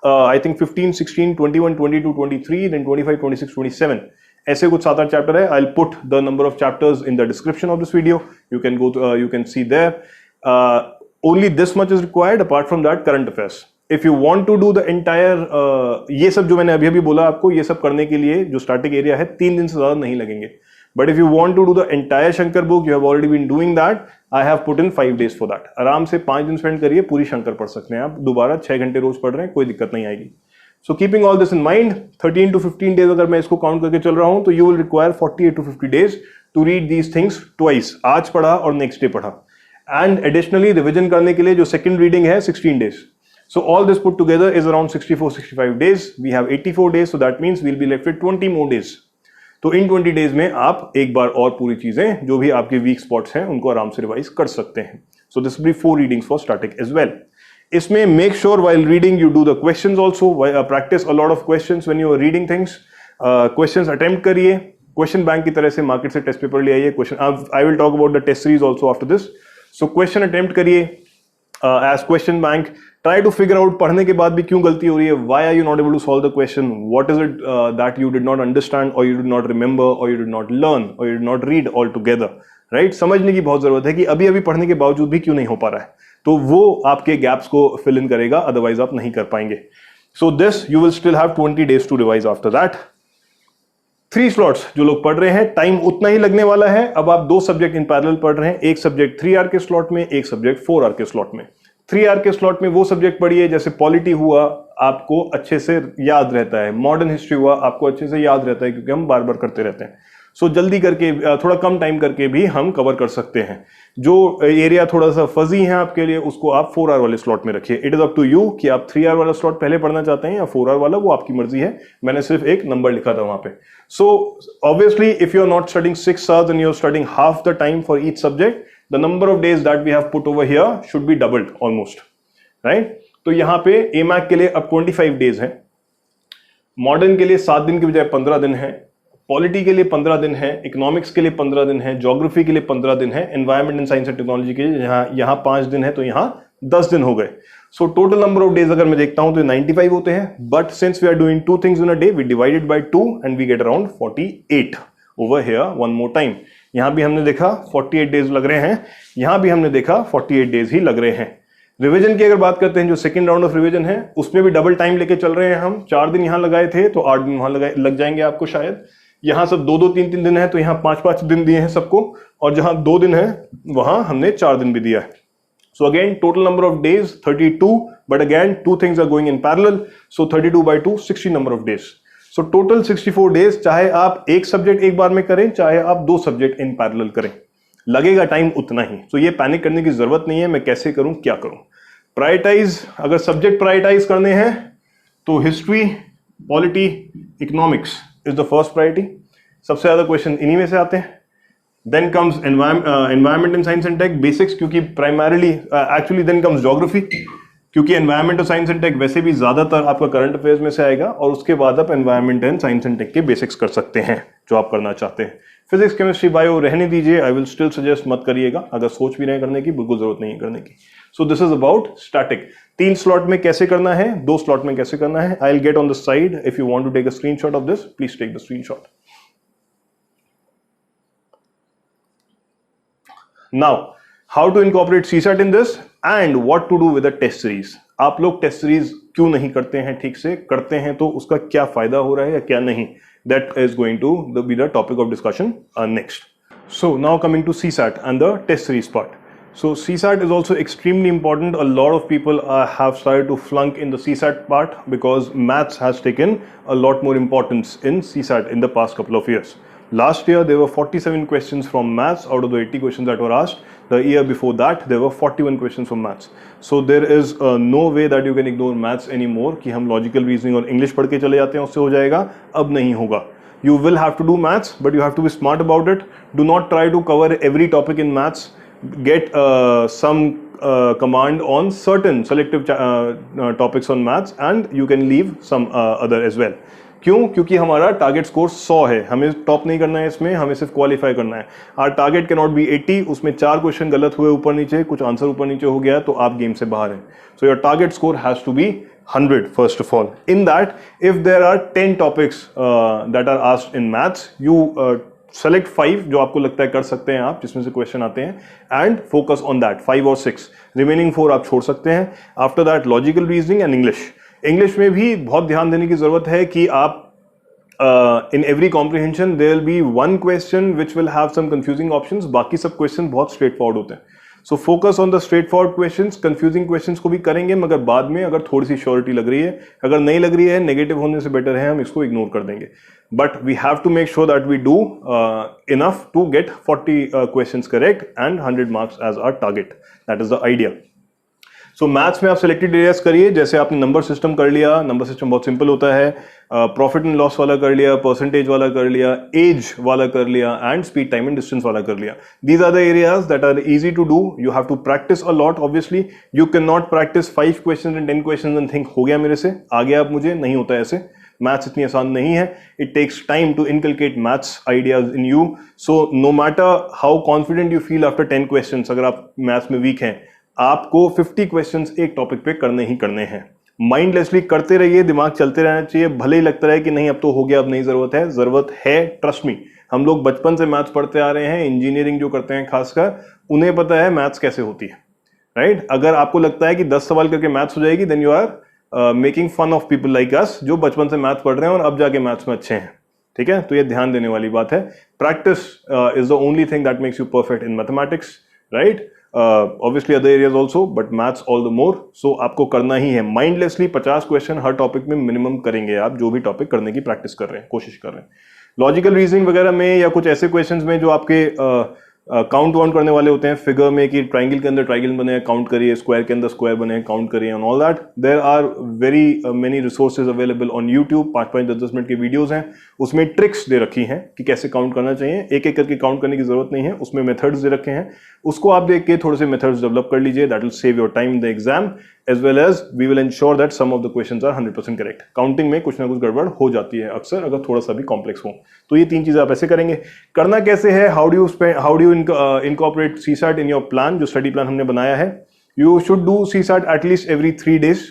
[SPEAKER 1] I think 15, 16, 21, 22, 23, then 25, 26, 27, ऐसे कुछ 7-8 chapter है। I'll put the number of chapters in the description of this video, you can go to you can see there. Only this much is required, apart from that current affairs. If you want to do the entire ये सब जो मैंने अभी अभी बोला आपको, ये सब करने के लिए जो स्टार्टिंग एरिया है 3 दिन से ज्यादा नहीं लगेंगे। But if you want to do the entire Shankar book, you have already been doing that. I have put in 5 days for that. आराम से 5 दिन स्पेंड करिए, पूरी शंकर पढ़ सकते हैं आप। दोबारा 6 घंटे रोज पढ़ रहे हैं, कोई दिक्कत नहीं आएगी। So keeping all this in mind, 13 to 15 days अगर मैं इसको काउंट करके चल रहा हूं, तो you will require 48 to 50 days to read these things twice. आज पढ़ा और नेक्स्ट डे पढ़ा। And additionally रिविजन करने के लिए जो सेकंड रीडिंग है 16 days. So all this put together is around 64-65 days. We have 84 days, so that means we'll be left with 20 more days. तो इन 20 डेज में आप एक बार और पूरी चीजें जो भी आपके वीक स्पॉट्स हैं उनको आराम से रिवाइज कर सकते हैं। So this will be 4 readings for static as well. इसमें make sure while reading you do the questions also, practice a lot of questions when you are reading things. Questions attempt करिए, question bank की तरह से market से test paper ले आइए। Question I will talk about the test series also after this. So question attempt करिए as question bank. Try to figure out पढ़ने के बाद भी क्यों गलती हो रही है, why are you not able to solve the question, what is it that you did not understand or you did not remember or you did not learn or you did not read altogether, right? समझने की बहुत जरूरत है कि अभी अभी पढ़ने के बावजूद भी क्यों नहीं हो पा रहा है, तो वो आपके गैप्स को फिल इन करेगा, अदरवाइज आप नहीं कर पाएंगे। So this you will still have 20 days to revise after that. 3 slots जो लोग पढ़ रहे हैं, टाइम उतना ही लगने वाला है। अब आप 2 सब्जेक्ट इन पैरेलल पढ़ रहे हैं, एक सब्जेक्ट 3 आवर के स्लॉट में, एक सब्जेक्ट 4 आवर के स्लॉट में। 3 आवर के स्लॉट में वो सब्जेक्ट पढ़िए, जैसे पॉलिटी हुआ आपको अच्छे से याद रहता है, मॉडर्न हिस्ट्री हुआ आपको अच्छे से याद रहता है, क्योंकि हम बार बार करते रहते हैं। सो जल्दी करके थोड़ा कम टाइम करके भी हम कवर कर सकते हैं। जो एरिया थोड़ा सा फजी है आपके लिए, उसको आप 4 आवर वाले स्लॉट में रखिए। It is up to you कि आप 3 आवर वाला स्लॉट पहले पढ़ना चाहते हैं या 4 आवर वाला, वो आपकी मर्जी है। मैंने सिर्फ एक नंबर लिखा था वहां पे। So obviously if you are not studying 6 hours and you are studying half the time for each subject, the number of days that we have put over here should be doubled almost, right? तो यहां पे एमैक के लिए अब 25 days हैं, modern के लिए 7 दिन की बजाय 15 दिन है, पॉलिटी के लिए 15 दिन है, इकोनॉमिक्स के लिए 15 दिन है, ज्योग्राफी के लिए 15 दिन है, environment and science and technology के लिए यहाँ 5 दिन है, तो यहाँ 10 दिन हो गए। So total number of days अगर मैं देखता हूं तो 95 होते हैं, but since we are doing 2 things in a day, we divided by 2 and we get around 48 over here one more time. यहां भी हमने देखा 48 डेज लग रहे हैं, यहां भी हमने देखा 48 डेज ही लग रहे हैं। रिवीजन की अगर बात करते हैं, जो सेकंड राउंड ऑफ रिवीजन है, उसमें भी डबल टाइम लेके चल रहे हैं हम। 4 दिन यहां लगाए थे तो 8 दिन वहां लग जाएंगे आपको शायद। यहां सब 2-2, 3-3 दिन है, तो यहां 5-5 दिन दिए हैं सबको, और जहां 2 दिन है वहां हमने 4 दिन भी दिया है। So again total number of days 32, but again 2 things are going in parallel, so 32 by 2 60 number of days. So total 64 days, चाहे आप एक सब्जेक्ट एक बार में करें, चाहे आप 2 सब्जेक्ट इन पैरेलल करें, लगेगा टाइम उतना ही। तो ये पैनिक करने की जरूरत नहीं है, मैं कैसे करूं, क्या करूं। प्रायोरिटाइज, अगर सब्जेक्ट प्रायोरिटाइज करने हैं तो history, polity, economics is the first priority. सबसे ज्यादा क्वेश्चन इन्हीं में से आते हैं। Then comes environment and science and tech basics, क्योंकि primarily actually then comes geography, क्योंकि एनवायरमेंट और साइंस एंड टेक वैसे भी ज्यादातर आपका करंट अफेयर्स में से आएगा, और उसके बाद आप environment and science and tech के बेसिक्स कर सकते हैं जो आप करना चाहते हैं। फिजिक्स, केमिस्ट्री, बायो रहने दीजिए, आई विल स्टिल सजेस्ट मत करिएगा। अगर सोच भी रहे करने की, बिल्कुल जरूरत नहीं है करने की। सो this is about static. 3 slot में कैसे करना है, 2 स्लॉट में कैसे करना है, I will get on the side. If you want to take a screenshot of this, please take the screenshot. Now how to incorporate CSAT in this and what to do with the test series. आप लोग test series क्यों नहीं करते हैं, ठीक से करते हैं तो उसका क्या फायदा हो रहा है या क्या नहीं, that is going to be the topic of discussion next. So now coming to CSAT and the test series part. So CSAT is also extremely important. A lot of people have started to flunk in the CSAT part because maths has taken a lot more importance in CSAT in the past couple of years. Last year there were 47 questions from maths out of the 80 questions that were asked. The year before that there were 41 questions from maths. So there is no way that you can ignore maths anymore कि हम logical reasoning और English पढ़ के चले जाते हैं उससे हो जाएगा, अब नहीं होगा. You will have to do maths, but you have to be smart about it. Do not try to cover every topic in maths. Get some command on certain selective topics on maths, and you can leave some other as well. क्यों? क्योंकि हमारा target score 100 है, हमें top नहीं करना है इसमें, हमें सिर्फ क्वालिफाई करना है. Our target can not be 80. उसमें 4 क्वेश्चन गलत हुए ऊपर नीचे, कुछ आंसर ऊपर नीचे हो गया तो आप गेम से बाहर हैं. So your target score has to be 100 first of all. In that, if there are 10 topics that are asked in maths, you select 5 जो आपको लगता है कर सकते हैं आप, जिसमें से क्वेश्चन आते हैं, and focus on that 5 or 6. Remaining 4 आप छोड़ सकते हैं. After that, logical reasoning and English. English में भी बहुत ध्यान देने की जरूरत है कि आप in every comprehension there will be one question which will have some confusing options. बाकी सब क्वेश्चन बहुत स्ट्रेट फॉरवर्ड होते हैं. So focus on the straight forward questions. Confusing questions को भी करेंगे मगर बाद में, अगर थोड़ी सी श्योरिटी लग रही है. अगर नहीं लग रही है, नेगेटिव होने से बेटर है हम इसको इग्नोर कर देंगे. But we have to make sure that we do enough to get 40 questions correct and 100 marks as our target. That is the idea. So maths में आप सिलेक्टेड एरियाज करिए. जैसे आपने नंबर सिस्टम कर लिया, नंबर सिस्टम बहुत simple होता है. प्रॉफिट एंड लॉस वाला कर लिया, परसेंटेज वाला कर लिया, एज वाला कर लिया, and speed time and distance वाला कर लिया. These are the areas that are easy to do. You have to practice a lot. Obviously you can not practice 5 question and 10 question and think हो गया मेरे से, आ गया अब मुझे. नहीं होता ऐसे. मैथ्स इतनी आसान नहीं है. It takes time to inculcate maths ideas in you. So no matter how confident you feel after 10 question, अगर आप मैथ्स में वीक हैं, आपको 50 क्वेश्चंस एक टॉपिक पे करने ही करने हैं. माइंडलेसली करते रहिए, दिमाग चलते रहना चाहिए. भले ही लगता रहे कि नहीं अब तो हो गया, अब नहीं जरूरत है. जरूरत है, ट्रस्ट मी. हम लोग बचपन से मैथ्स पढ़ते आ रहे हैं. इंजीनियरिंग जो करते हैं खासकर, उन्हें पता है मैथ्स कैसे होती है, राइट? अगर आपको लगता है कि 10 सवाल करके मैथ्स हो जाएगी, then you are making fun of people like us जो बचपन से मैथ्स पढ़ रहे हैं और अब जाके मैथ्स में अच्छे हैं. ठीक है, तो ये ध्यान देने वाली बात है. Practice is the only thing that makes you perfect in mathematics, right? Obviously other areas also, but maths all the more. So आपको करना ही है. माइंडलेसली 50 क्वेश्चन हर टॉपिक में मिनिमम करेंगे आप, जो भी टॉपिक करने की प्रैक्टिस कर रहे हैं, कोशिश कर रहे हैं. लॉजिकल रीजनिंग वगैरह में या कुछ ऐसे क्वेश्चंस में जो आपके काउंट वाउंट करने वाले होते हैं फिगर में, कि ट्राइंगल के अंदर ट्राइंगल बने, काउंट करिए, स्क्वायर के अंदर स्क्वायर बने, काउंट करिए, and all that. There are very many resources available on YouTube. 5-5, 10-10 minute के वीडियोज हैं. उसमें ट्रिक्स दे रखी हैं कि कैसे काउंट करना चाहिए. एक एक करके काउंट करने की जरूरत नहीं है. उसमें मेथड्स दे रखे हैं. उसको आप देख के थोड़े से मेथड्स डेवलप कर लीजिए. That will save your time in the exam, as well as we will ensure that some of the questions are 100% correct. Counting में कुछ ना कुछ गड़बड़ हो जाती है अक्सर, अगर थोड़ा सा भी कॉम्प्लेक्स हो. तो ये 3 चीजें आप ऐसे करेंगे. करना कैसे है? How do you incorporate CSAT in your plan? जो स्टडी प्लान हमने बनाया है, you should do CSAT at least every 3 days.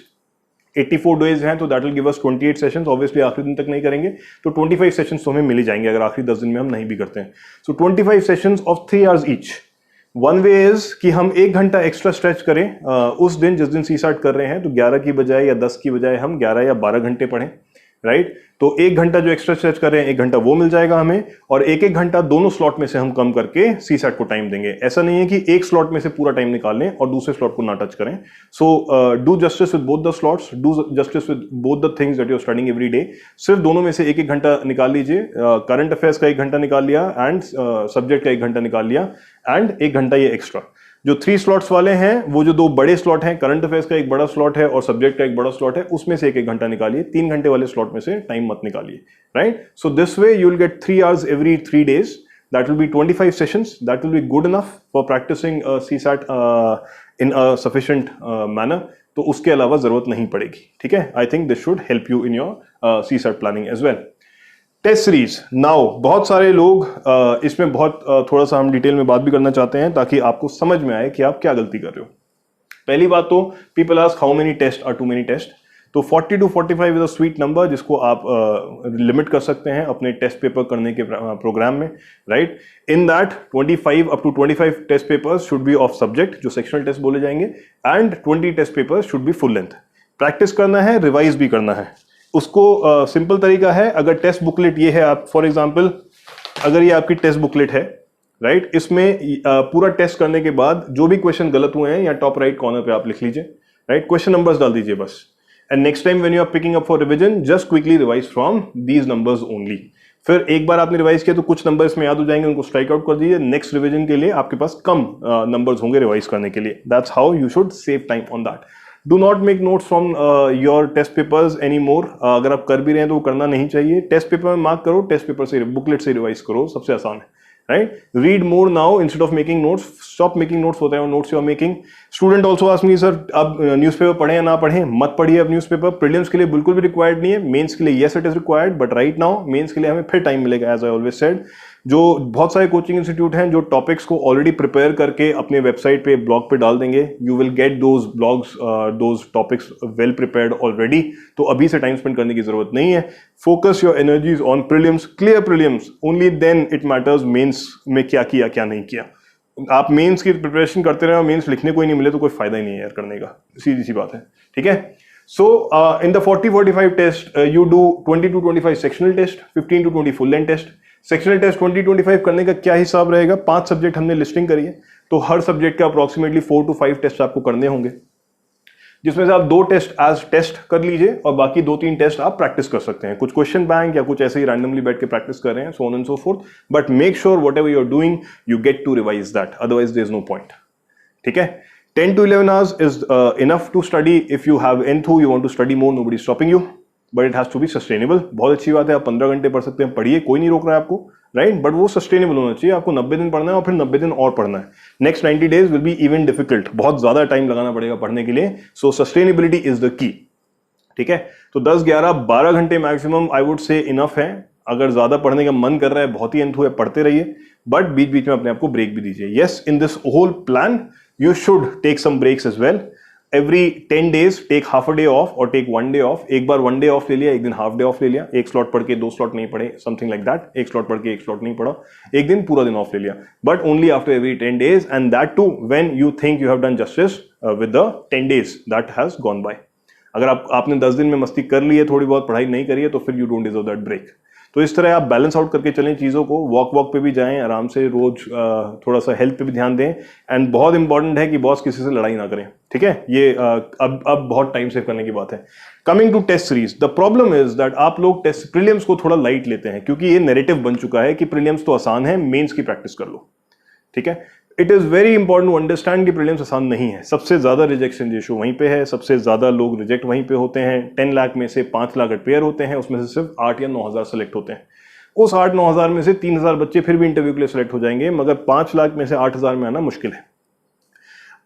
[SPEAKER 1] 84 days हैं तो that will give us 28 sessions. Obviously आखिरी दिन तक नहीं करेंगे तो 25 सेशंस तो हमें मिल ही जाएंगे अगर आखिरी 10 दिन में हम नहीं भी करते हैं. सो 25 sessions of 3 hours each. One way is कि हम 1 घंटा एक्स्ट्रा स्ट्रेच करें उस दिन जिस दिन सीसैट कर रहे हैं, तो 11 की बजाय या 10 की बजाय हम 11 या 12 घंटे पढ़ें, राइट? तो 1 घंटा जो एक्स्ट्रा स्ट्रेच कर रहे हैं, 1 घंटा वो मिल जाएगा हमें, और 1-1 घंटा दोनों स्लॉट में से हम कम करके सीसैट को टाइम देंगे. ऐसा नहीं है कि एक स्लॉट में से पूरा टाइम निकाल लें और दूसरे स्लॉट को ना टच करें. So do justice with both the slots, do justice with both the things that you are studying every day. सिर्फ दोनों में से 1-1 घंटा निकाल लीजिए. करंट अफेयर्स का 1 घंटा निकाल लिया एंड सब्जेक्ट का 1 घंटा निकाल लिया, एंड 1 घंटा ये एक्स्ट्रा. जो 3 स्लॉट्स वाले हैं, वो जो 2 बड़े स्लॉट हैं, करंट अफेयर्स का 1 बड़ा स्लॉट है और सब्जेक्ट का 1 बड़ा स्लॉट है, उसमें से 1-1 घंटा निकालिए. 3 घंटे वाले स्लॉट में से टाइम मत निकालिए, right? So this way you will get 3 hours every 3 days. That will be 25 sessions. That will be good enough for practicing CSAT in a sufficient manner. तो उसके अलावा जरूरत नहीं पड़ेगी. ठीक है? I think this should help you in your CSAT planning as well. Test series. Now बहुत सारे लोग इसमें बहुत थोड़ा सा हम डिटेल में बात भी करना चाहते हैं ताकि आपको समझ में आए कि आप क्या गलती कर रहे हो. पहली बात तो people ask how many test are too many test. तो 40 to 45 is a sweet number जिसको आप लिमिट कर सकते हैं अपने टेस्ट पेपर करने के प्रोग्राम में, right? In that 25 up to 25 test papers should be of subject, जो सेक्शनल टेस्ट बोले जाएंगे, and 20 test papers should be full length. Practice करना है, रिवाइज भी करना है. उसको सिंपल तरीका है, अगर टेस्ट बुकलेट ये है, आप फॉर एग्जांपल अगर ये आपकी टेस्ट बुकलेट है, राइट? इसमें पूरा टेस्ट करने के बाद जो भी क्वेश्चन गलत हुए हैं या टॉप राइट कॉर्नर पे आप लिख लीजिए, राइट? क्वेश्चन नंबर्स डाल दीजिए बस. And next time when you are picking up for revision, just quickly revise from these numbers only. फिर एक बार आपने रिवाइज किया तो कुछ नंबर इसमें याद हो जाएंगे, उनको स्ट्राइक आउट कर दीजिए। नेक्स्ट रिवीजन के लिए आपके पास कम नंबर्स होंगे रिवाइज करने के लिए। That's how you should save time on that. Do not make notes from your test papers any more. अगर आप कर भी रहे हैं तो वो करना नहीं चाहिए। टेस्ट पेपर में मार्क करो, टेस्ट पेपर से बुकलेट से रिवाइज करो, सबसे आसान है। Right? Read more now instead of making notes. Stop making notes. होता है notes you are making. Student also ask me, sir, अब न्यूज़पेपर पढ़ें या ना पढ़ें? मत पढ़िए अब न्यूज़पेपर। प्रीलिम्स के लिए बिल्कुल भी रिक्वायर्ड नहीं है। मेंस के लिए yes it is required, but right now mains के लिए हमें फिर टाइम मिलेगा, as I always said। जो बहुत सारे कोचिंग इंस्टीट्यूट हैं जो टॉपिक्स को ऑलरेडी प्रिपेयर करके अपने वेबसाइट पे ब्लॉग पे डाल देंगे। You will get those blogs, those topics well prepared already. तो अभी से टाइम स्पेंड करने की जरूरत नहीं है। Focus your energies on prelims, clear prelims, only then it matters mains में क्या किया क्या नहीं किया। आप मेंस की प्रिपरेशन करते रहे और मेंस लिखने को ही नहीं मिले तो कोई फायदा ही नहीं है यार करने का, सीधी सी बात है। ठीक है, so in the 40-45 test you do 20 to 25 sectional test, 15 to 20 full length test. Sectional test 20-25 करने का क्या हिसाब रहेगा? 5 सब्जेक्ट हमने लिस्टिंग करी है, तो हर सब्जेक्ट के अप्रोक्सीमेटली 4 to 5 टेस्ट आपको करने होंगे, जिसमें से आप 2 टेस्ट एज टेस्ट कर लीजिए और बाकी 2-3 टेस्ट आप प्रैक्टिस कर सकते हैं। कुछ क्वेश्चन बैंक या कुछ ऐसे ही रैंडमली बैठ के प्रैक्टिस कर रहे हैं, so on and so forth. But make sure whatever you are doing you get to revise that, otherwise there is no point. ठीक है, 10 to 11 hours is enough to study. If you have N2, you want to study more, nobody is stopping you, but it has to be sustainable. बहुत अच्छी बात है, आप 15 घंटे पढ़ सकते हैं, पढ़िए, कोई नहीं रोक रहा है आपको, राइट? बट वो सस्टेनेबल होना चाहिए। आपको 90 दिन पढ़ना है और फिर 90 दिन और पढ़ना है। Next 90 days will be even difficult, बहुत ज्यादा टाइम लगाना पड़ेगा पढ़ने के लिए। सो सस्टेनेबिलिटी इज द की। ठीक है, तो 10, 11, 12 घंटे maximum I would say enough है। अगर ज्यादा पढ़ने का मन कर रहा है, बहुत ही एंथू है, पढ़ते रहिए, बट बीच बीच में अपने आप को ब्रेक भी दीजिए। Yes, in this whole plan you should take some breaks as well. Every 10 days take half a day off or take 1 day off. एक बार 1 day off ले लिया, एक दिन हाफ डे ऑफ ले लिया, एक स्लॉट पढ़ के 2 स्लॉट नहीं पढ़े, समथिंग लाइक दैट। एक स्लॉट पढ़ के 1 स्लॉट नहीं पढ़ा, एक दिन पूरा दिन ऑफ ले लिया, but only after every 10 days, and that too when you think you have done justice with the 10 days that has gone by. अगर आपने 10 दिन में मस्ती कर ली है, थोड़ी बहुत पढ़ाई नहीं करी है, तो फिर you don't deserve that break. तो इस तरह आप बैलेंस आउट करके चलें चीज़ों को। वॉक पे भी जाएं आराम से, रोज थोड़ा सा हेल्थ पे भी ध्यान दें। एंड बहुत इंपॉर्टेंट है कि बॉस किसी से लड़ाई ना करें। ठीक है, ये अब बहुत टाइम सेव करने की बात है। Coming to test series, the problem is that आप लोग टेस्ट प्रीलिम्स को थोड़ा लाइट लेते हैं, क्योंकि ये नैरेटिव बन चुका है कि प्रीलिम्स तो आसान है, मेंस की प्रैक्टिस कर लो। ठीक है, it is very important to understand कि प्रीलिम्स आसान नहीं है। सबसे ज्यादा रिजेक्शन रेशियो वहीं पे है, सबसे ज्यादा लोग रिजेक्ट वहीं पे होते हैं। 10 लाख में से 5 लाख अपेयर होते हैं, उसमें से सिर्फ 8 या 9 हजार सेलेक्ट होते हैं। उस 8-9 हजार में से 3,000 बच्चे फिर भी इंटरव्यू के लिए सिलेक्ट हो जाएंगे, मगर 5 लाख में से 8,000 में आना मुश्किल है।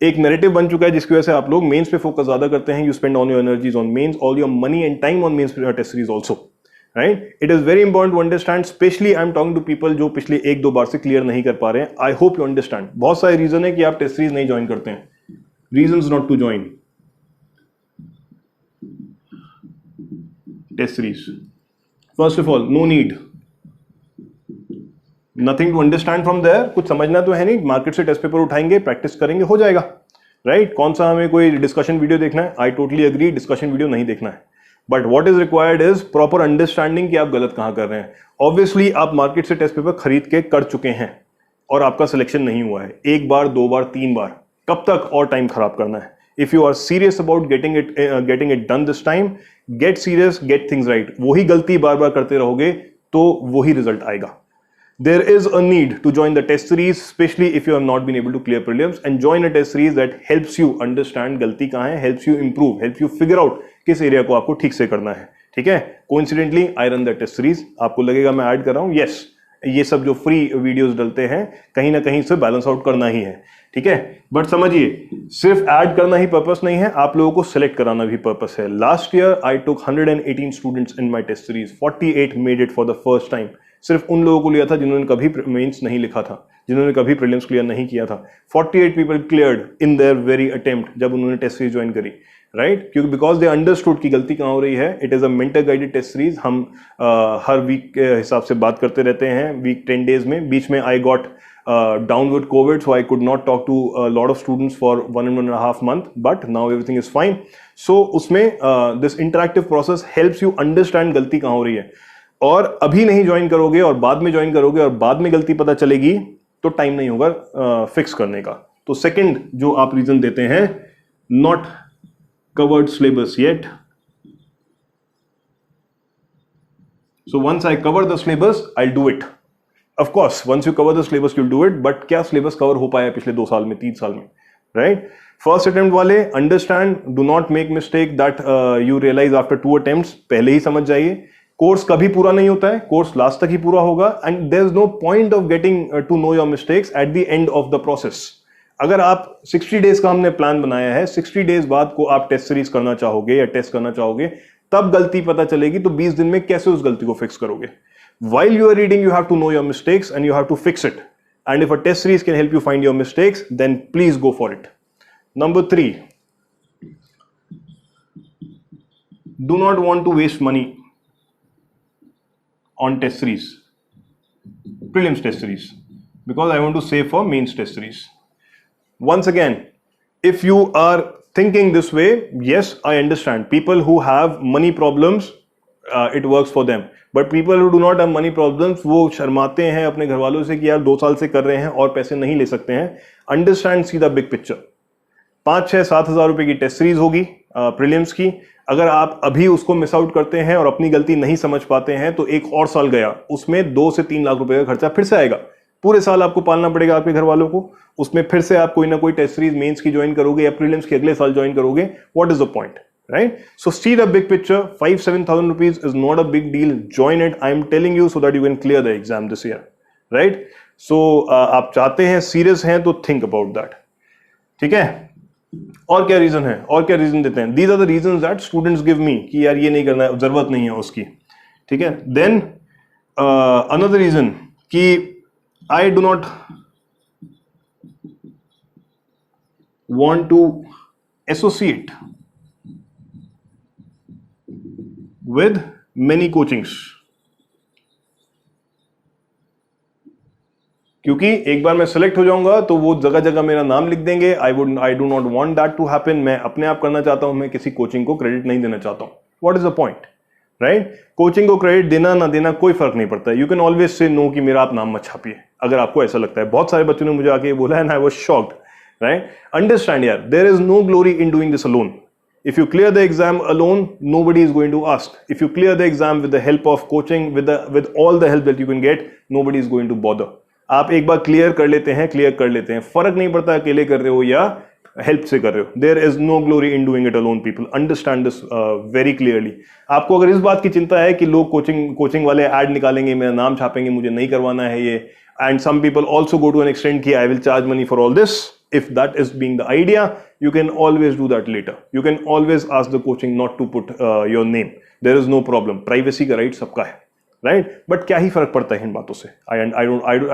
[SPEAKER 1] एक नैरेटिव बन चुका है जिसकी वजह से आप लोग मेंस पे फोकस ज्यादा करते हैं। You spend on your energies on mains, all your money and time on mains test series also, right? It is very important to understand, specially I am talking to people जो पिछले 1-2 बार से clear नहीं कर पा रहे हैं। I hope you understand. बहुत सारे रीजन है कि आप टेस्ट सीरीज नहीं ज्वाइन करते हैं। Reasons not to join test series, first of all no need, nothing to understand from there. कुछ समझना तो है नहीं, मार्केट से टेस्ट पेपर उठाएंगे, प्रैक्टिस करेंगे, हो जाएगा, राइट? कौन सा हमें कोई डिस्कशन वीडियो देखना है? I totally agree, discussion video नहीं देखना है, but what is required is proper understanding कि आप गलत कहां कर रहे हैं। ऑब्वियसली आप मार्केट से टेस्ट पेपर खरीद के कर चुके हैं और आपका सिलेक्शन नहीं हुआ है, 1 बार 2 बार 3 बार, कब तक और टाइम खराब करना है? If you are serious about getting it done this time, get serious, get things right. वही गलती बार बार करते रहोगे तो वही रिजल्ट आएगा। There is a need to join the test series, especially if you have not been able to clear prelims, and join a test series that helps you understand गलती कहाँ है, helps you improve, helps you figure out किस area को आपको ठीक से करना है। ठीक है, coincidentally I run the test series। आपको लगेगा मैं ऐड कर रहा हूँ, yes, ये सब जो फ्री वीडियोस डलते हैं कहीं ना कहीं से बैलेंस आउट करना ही है। ठीक है, बट समझिए सिर्फ ऐड करना ही पर्पस नहीं है, आप लोगों को सिलेक्ट कराना भी पर्पस है। Last year I took 118 students in my test series, 48 made it for the first time. सिर्फ उन लोगों को लिया था जिन्होंने कभी मेंस नहीं लिखा था, जिन्होंने कभी प्रीलिम्स क्लियर नहीं किया था। 48 people cleared in their very attempt जब उन्होंने टेस्ट सीरीज ज्वाइन करी, राइट? क्योंकि बिकॉज दे अंडरस्टूड की गलती कहाँ हो रही है। It is a mentor guided test series. हम हर वीक के हिसाब से बात करते रहते हैं, वीक 10 days में। बीच में I got down with COVID, so I could not talk to a lot of students for 1.5 months, but now everything is fine. So उसमें this interactive process helps you understand गलती कहाँ हो रही है। और अभी नहीं ज्वाइन करोगे और बाद में ज्वाइन करोगे और बाद में गलती पता चलेगी तो टाइम नहीं होगा फिक्स करने का। तो सेकंड जो आप रीजन देते हैं, not covered syllabus yet, So once I cover the syllabus, I'll do it. Of course, once you cover the syllabus, you'll do it. But क्या syllabus cover हो पाया पिछले 2 साल में, 3 साल में, right? First attempt वाले understand, do not make mistake that you realize after 2 attempts. पहले ही समझ जाइए. कोर्स कभी पूरा नहीं होता है, कोर्स लास्ट तक ही पूरा होगा. And there is no point of getting to know your mistakes at the end of the process. अगर आप 60 डेज का हमने प्लान बनाया है, 60 डेज बाद को आप टेस्ट सीरीज करना चाहोगे या टेस्ट करना चाहोगे, तब गलती पता चलेगी. तो 20 दिन में कैसे उस गलती को फिक्स करोगे? While you are reading, you have to know your mistakes and you have to fix it. And if a test series can help you find your mistakes, then please go for it. Number 3, do not want to waste money on test series, prelims test series, because I want to save for mains test series. Once again, if you are thinking this way, yes, I understand. People who have money problems, it works for them. But people who do not have money problems, वो शर्माते हैं अपने घर वालों से कि यार 2 साल से कर रहे हैं और पैसे नहीं ले सकते हैं. Understand, see the big picture. 5-6-7 हज़ार रुपए की टेस्ट सीरीज होगी प्रीलिम्स की. अगर आप अभी उसको मिस आउट करते हैं और अपनी गलती नहीं समझ पाते हैं, तो एक और साल गया, उसमें 2 से 3 लाख रुपए का खर्चा फिर से आएगा. पूरे साल आपको पालना पड़ेगा आपके घर वालों को. उसमें फिर से आप कोई ना कोई टेस्ट सीरीज मेंस की ज्वाइन करोगे या प्रीलिम्स की अगले साल ज्वाइन करोगे. What is the point, right? So see the big picture. 5-7,000 rupees is not a big deal. Join it. I am telling you so that you can clear the exam this year, right? So आप चाहते हैं, serious हैं, तो think about that. ठीक है? और क्या reason है, और क्या रीजन देते हैं? These are the reasons that students give me कि यार ये नहीं करना, जरूरत नहीं है उसकी. ठीक है? Then another reason कि I do not want to associate with many coachings, क्योंकि एक बार मैं सेलेक्ट हो जाऊंगा तो वो जगह जगह मेरा नाम लिख देंगे. I do not want that to happen. मैं अपने आप करना चाहता हूं, मैं किसी कोचिंग को क्रेडिट नहीं देना चाहता हूं. What is the point, right? Coaching को क्रेडिट देना ना देना कोई फर्क नहीं पड़ता. You can always say no कि मेरा आप नाम मत छापिए अगर आपको ऐसा लगता है. बहुत सारे बच्चों ने मुझे आके बोला and I was shocked, right? Understand यार, there is no glory in doing this alone. If you clear the exam alone, nobody is going to ask. If you clear the exam with the help of coaching, with all the help that you can get, nobody is going to bother. आप एक बार clear कर लेते हैं, फर्क नहीं पड़ता अकेले कर रहे हो या हेल्प से कर रहे हो. There is no glory in doing it alone. People understand this very clearly. आपको अगर इस बात की चिंता है कि लोग कोचिंग वाले ऐड निकालेंगे, मेरा नाम छापेंगे, मुझे नहीं करवाना है ये, and some people also go to an extent कि I will charge money for all this. If that is being the idea, you can always do that later. You can always ask the coaching not to put your name. There is no problem. Privacy का right सबका है, right? But क्या ही फर्क पड़ता है इन बातों से?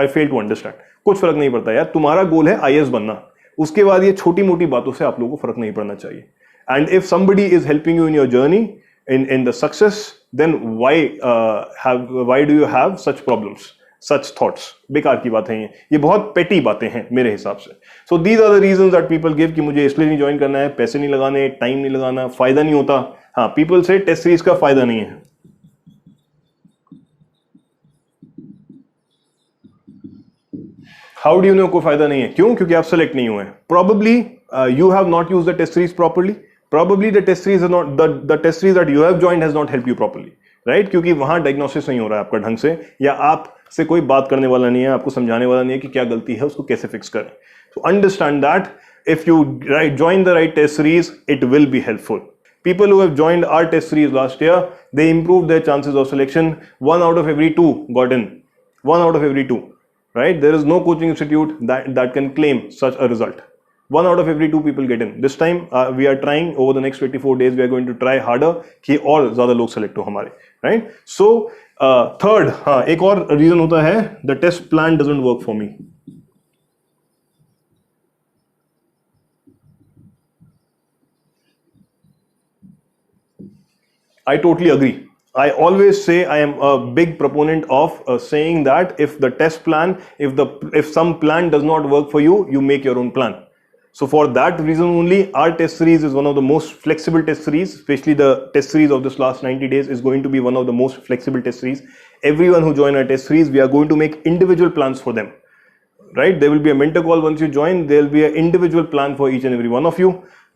[SPEAKER 1] I fail to understand. कुछ फर्क नहीं पड़ता यार. तुम्हारा गोल है IAS बनना. उसके बाद ये छोटी मोटी बातों से आप लोगों को फर्क नहीं पड़ना चाहिए. And if somebody is helping you in your journey, in the success, then why do you have such problems? Such thoughts. बेकार की बातें हैं ये बहुत पेटी बातें हैं मेरे हिसाब से. So these are the reasons that people give कि मुझे इसलिए नहीं ज्वाइन करना है, पैसे नहीं लगाने, टाइम नहीं लगाना, फायदा नहीं होता. हाँ, पीपल से टेस्ट सीरीज का फायदा नहीं है. हाउ डू यू नो कोई फायदा नहीं है? क्यों? क्योंकि आप सेलेक्ट नहीं हुए. Probably you have not used the test series properly. Probably the test series is not the test series that you have joined has not helped you properly. Right? क्योंकि वहां डायग्नोसिस नहीं हो रहा है आपका ढंग से, या आप से कोई बात करने वाला नहीं है, आपको समझाने वाला नहीं है कि क्या गलती है, उसको कैसे फिक्स करें. So understand that if you join the right test series, it will be helpful. People who have joined our test series last year, they improved their chances of selection. 1 out of every 2 got in. 1 out of every 2. Right? There is no coaching institute that can claim such a result. 1 out of every 2 people get in. This time we are trying, over the next 24 days we are going to try harder कि और ज़्यादा लोग select हो हमारे. Right? So third, हाँ, एक और reason होता है, the test plan doesn't work for me. I totally agree. I always say I am a big proponent of saying that if the test plan, if some plan does not work for you, you make your own plan. So for that reason only, our test series is one of the most flexible test series, especially the test series of this last 90 days is going to be one of the most flexible test series. Everyone who join our test series, we are going to make individual plans for them. right? There will be a mentor call once you join. There will be an individual plan for each and every one of you.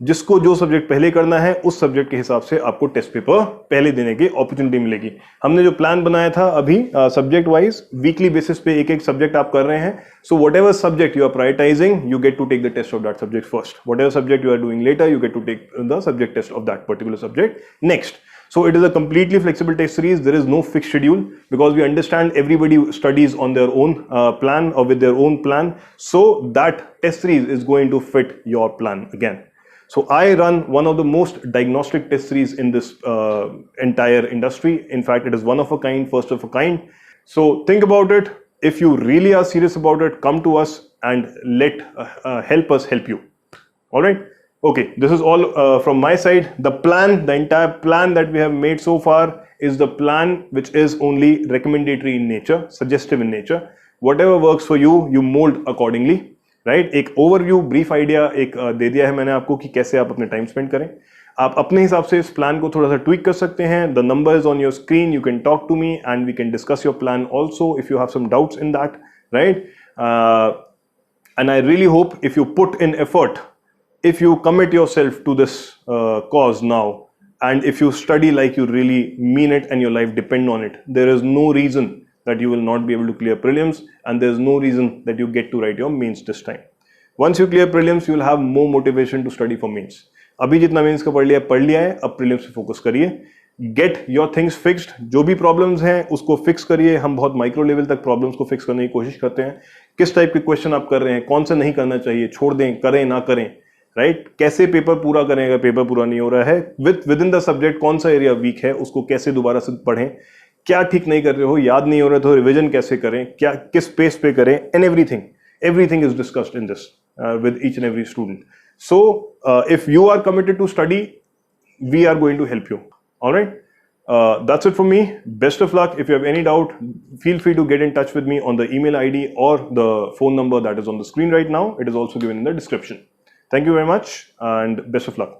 [SPEAKER 1] जिसको जो subject पहले करना है उस subject के हिसाब से आपको टेस्ट पेपर पहले देने की अपॉर्चुनिटी मिलेगी. हमने जो प्लान बनाया था अभी सब्जेक्ट वाइज वीकली बेसिस पे एक एक सब्जेक्ट आप कर रहे हैं. So whatever subject you are prioritising you get to take the test of that subject first. Whatever subject you are doing later you get to take the subject test of that particular subject next. So it is a completely flexible test series. There is no fixed schedule because we understand everybody studies on their own plan or with their own plan. So that test series is going to fit your plan again. So I run one of the most diagnostic test series in this entire industry. In fact, it is one of a kind, first of a kind. So think about it. If you really are serious about it, come to us and help us help you. All right. Okay, this is all from my side. The plan, the entire plan that we have made so far is the plan which is only recommendatory in nature, suggestive in nature. Whatever works for you, you mold accordingly, right? एक overview, brief idea एक दे दिया है मैंने आपको कि कैसे आप अपने time spend करें. आप अपने हिसाब से इस plan को थोड़ा सा tweak कर सकते हैं. The number is on your screen. You can talk to me and we can discuss your plan also if you have some doubts in that, right? And I really hope if you put in effort, if you commit yourself to this cause now, and if you study like you really mean it and your life depend on it, there is no reason that you will not be able to clear prelims, and there is no reason that you get to write your mains this time. Once you clear prelims, you will have more motivation to study for mains. अभी जितना mains का पढ़ लिया है, अब prelims पे focus करिए. Get your things fixed. जो भी प्रॉब्लम्स हैं उसको फिक्स करिए. हम बहुत माइक्रो लेवल तक प्रॉब्लम्स को फिक्स करने की कोशिश करते हैं. किस टाइप के क्वेश्चन आप कर रहे हैं, कौन सा नहीं करना चाहिए, छोड़ दें, करें ना करें, राइट? कैसे पेपर पूरा करें अगर पेपर पूरा नहीं हो रहा है, विद इन द सब्जेक्ट कौन सा एरिया वीक है उसको कैसे दोबारा से पढ़ें, क्या ठीक नहीं कर रहे हो, याद नहीं हो रहा तो रिवीजन कैसे करें, क्या किस पेस पे करें, and everything is discussed in this with each and every student. So if you are committed to study, we are going to help you. Alright, that's it from me. Best of luck. If you have any doubt, feel free to get in touch with me on the email ID or the phone number that is on the screen right now. It is also given in the description. Thank you very much and best of luck.